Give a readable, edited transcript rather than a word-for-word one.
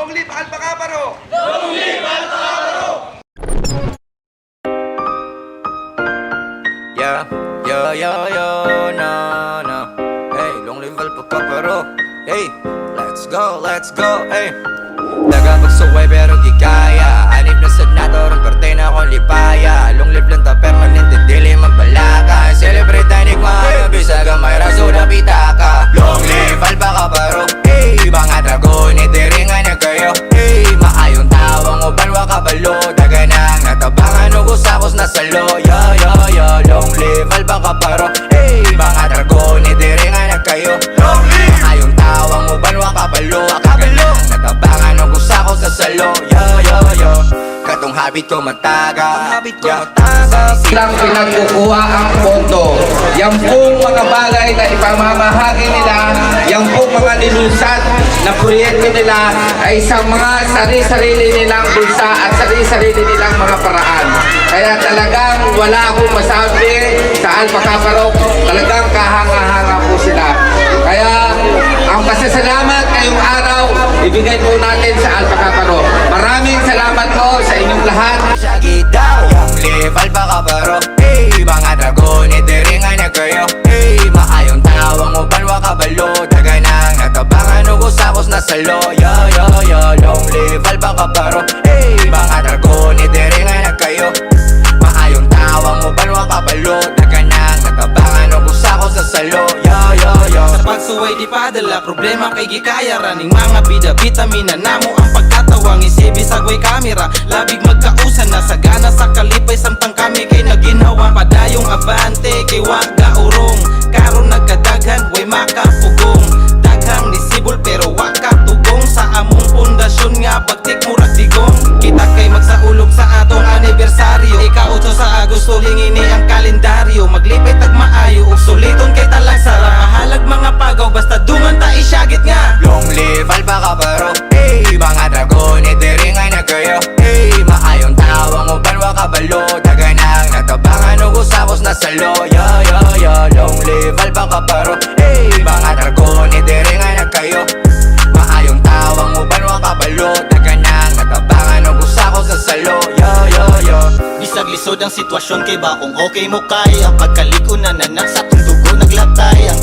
Long live Alpha Kaparo! Long live Alpha Kaparo! Yeah, no. Hey, long live Alpha Kaparo. Hey, let's go, hey. Nagapagsuway pero di kaya. Anip na senador, ang parte na akong lipaya. Long live lang ta permanente, dili magbalaka. Celebrate tayo mga bisaga, may raso na pitaka. Long live Alpha Kaparo. Hey, mga dragon, itiringan na kayo. Hey, maayong tawang uban wa kabalo. Daganang natabangan ugos-akos na salo. Yo, long live Alpha Kaparo. Hey, mga dragon, itiringan na kayo. Long live maayong tawang uban wa kabalo. Natabangan ugos-akos na salo. Yo, katong habit ko mataga. Silang pinagkukuha ang pondo. Yan pong mga bagay na ipamamahagi nila, yan pong mga nilunsad na proyekto nila ay sa mga sarili-sarili nilang bulsa at sarili-sarili nilang mga paraan. Kaya talagang wala akong masabi sa Alpha Kaparo, talagang kahanga-hanga po sila. Kaya ang pasasalamat ngayong araw, ibigay po natin sa Alpha Kaparo. Maraming salamat po sa inyong lahat. Sagi daw, long live Alpha Kaparo. Hey, mga dragon, itiringan na kayo. Hey, maayong tawang uban wa kabalo. Daganang natabangan ugos-akos na salo. Yo, long live Alpha Kaparo. Hey, mga dragon, itiringan na kayo. Maayong tawang uban wa kabalo. Daganang natabangan ugos-akos na salo. Yo. Sa pagsuway di padala, problema kay gikaya. Raning mga bida, vitamina namo ang pagkatawang isibi sa guay kamera. Labig magkausan na sagana sa kalipay. Samtang kami kay naginawa padayong abante kay waga urong. Karon nagkadaghan, way makapugong. Daghang nisibol pero waka tugong. Sa among pundasyon nga bagtik murag digong. Kita kay magsaulog sa atong anibersaryo. Ika-8 sa Agosto lingini ang kalendaryo. Maglipay tag maayo ug suliton kay talang sara. Mahalag mga pagaw basta dungan ta isyagit nga. Long live Alpha Kaparo. Hey, mga dragon, itiringan na kayo. Hey, maayong tawang uban wa kabalo. Daganang natabangan ugos-akos na salo. Yo, long live Alpha Kaparo. Hey, mga dragon, itiringan na kayo. Maayong tawang uban wa kabalo. Daganang natabangan ugos-akos na salo. Yo. Bisag lisod ang sitwasyon kay bakong okay mo kaya. Pagkaliko na nanak sa tong dugo naglatay.